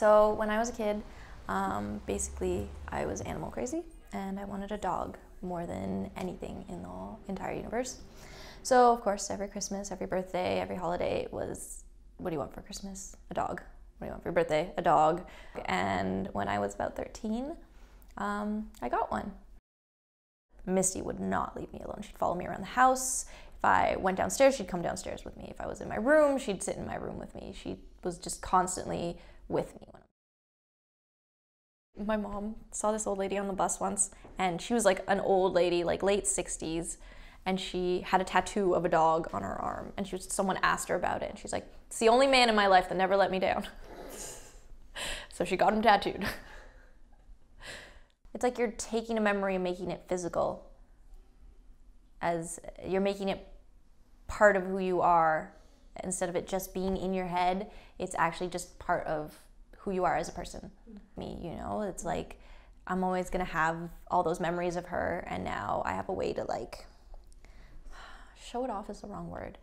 So when I was a kid, basically I was animal crazy and I wanted a dog more than anything in the entire universe. So of course, every Christmas, every birthday, every holiday was, what do you want for Christmas? A dog. What do you want for your birthday? A dog. And when I was about 13, I got one. Misty would not leave me alone. She'd follow me around the house. If I went downstairs, she'd come downstairs with me. If I was in my room, she'd sit in my room with me. She was just constantly with me. My mom saw this old lady on the bus once, and she was like an old lady, like late 60s, and she had a tattoo of a dog on her arm, and someone asked her about it, and she's like, "It's the only man in my life that never let me down." So she got him tattooed. It's like you're taking a memory and making it physical, as you're making it part of who you are. Instead of it just being in your head, it's actually just part of who you are as a person. Me, you know, it's like I'm always gonna have all those memories of her, and now I have a way to like show it off is the wrong word.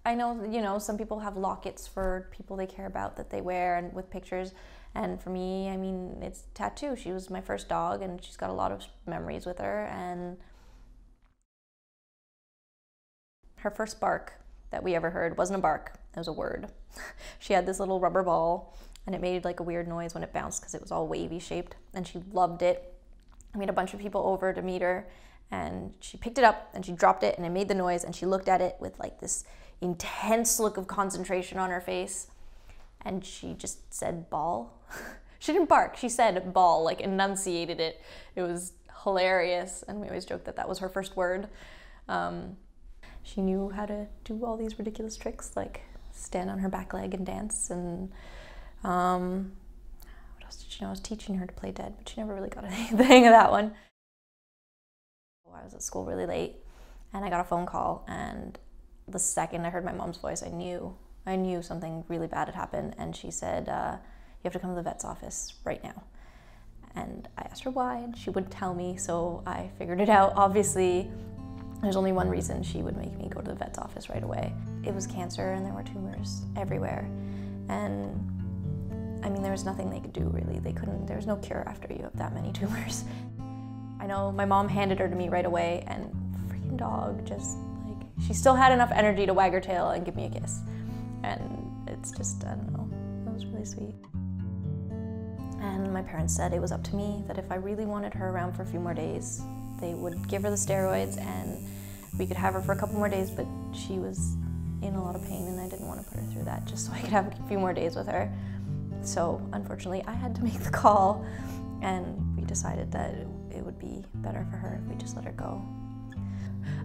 I know, you know, some people have lockets for people they care about that they wear and with pictures, and for me, I mean, it's tattoo. She was my first dog, and she's got a lot of memories with her, and her first bark that we ever heard wasn't a bark, it was a word. She had this little rubber ball, and it made like a weird noise when it bounced because it was all wavy shaped, and she loved it. We had a bunch of people over to meet her, and she picked it up and she dropped it and it made the noise, and she looked at it with like this intense look of concentration on her face, and she just said ball. She didn't bark, she said ball, like enunciated it. It was hilarious, and we always joked that that was her first word. She knew how to do all these ridiculous tricks, like stand on her back leg and dance, and what else did she know? I was teaching her to play dead, but she never really got anything of that one. I was at school really late, and I got a phone call, and the second I heard my mom's voice, I knew something really bad had happened, and she said, "You have to come to the vet's office right now." And I asked her why, and she wouldn't tell me, so I figured it out. Obviously, there's only one reason she would make me go to the vet's office right away. It was cancer, and there were tumors everywhere. And I mean, there was nothing they could do, really. There was no cure after you have that many tumors. I know my mom handed her to me right away, and freaking dog just, like, she still had enough energy to wag her tail and give me a kiss. And it's just, I don't know, it was really sweet. And my parents said it was up to me, that if I really wanted her around for a few more days, they would give her the steroids and we could have her for a couple more days, but she was in a lot of pain and I didn't want to put her through that just so I could have a few more days with her. So unfortunately, I had to make the call, and we decided that it would be better for her if we just let her go.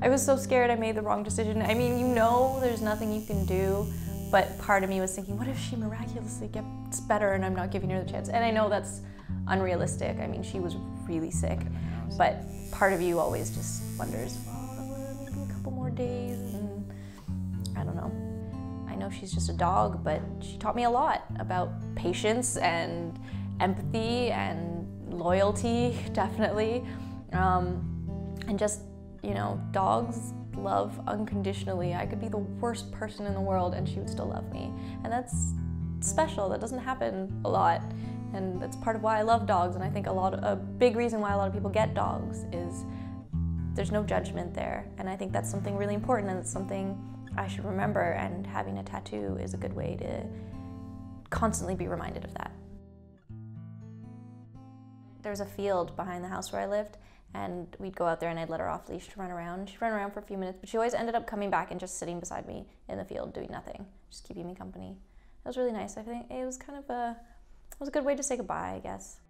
I was so scared I made the wrong decision. I mean, you know there's nothing you can do, but part of me was thinking, what if she miraculously gets better and I'm not giving her the chance? And I know that's unrealistic. I mean, she was really sick, but part of you always just wonders, oh, maybe a couple more days, and I don't know. I know she's just a dog, but she taught me a lot about patience and empathy and loyalty, definitely. And just, you know, dogs love unconditionally. I could be the worst person in the world and she would still love me. And that's special. That doesn't happen a lot. And that's part of why I love dogs. And I think a big reason why a lot of people get dogs is there's no judgment there. And I think that's something really important, and it's something I should remember, and having a tattoo is a good way to constantly be reminded of that. There was a field behind the house where I lived, and we'd go out there and I'd let her off leash to run around. She'd run around for a few minutes, but she always ended up coming back and just sitting beside me in the field doing nothing, just keeping me company. It was really nice. I think it was kind of it was a good way to say goodbye, I guess.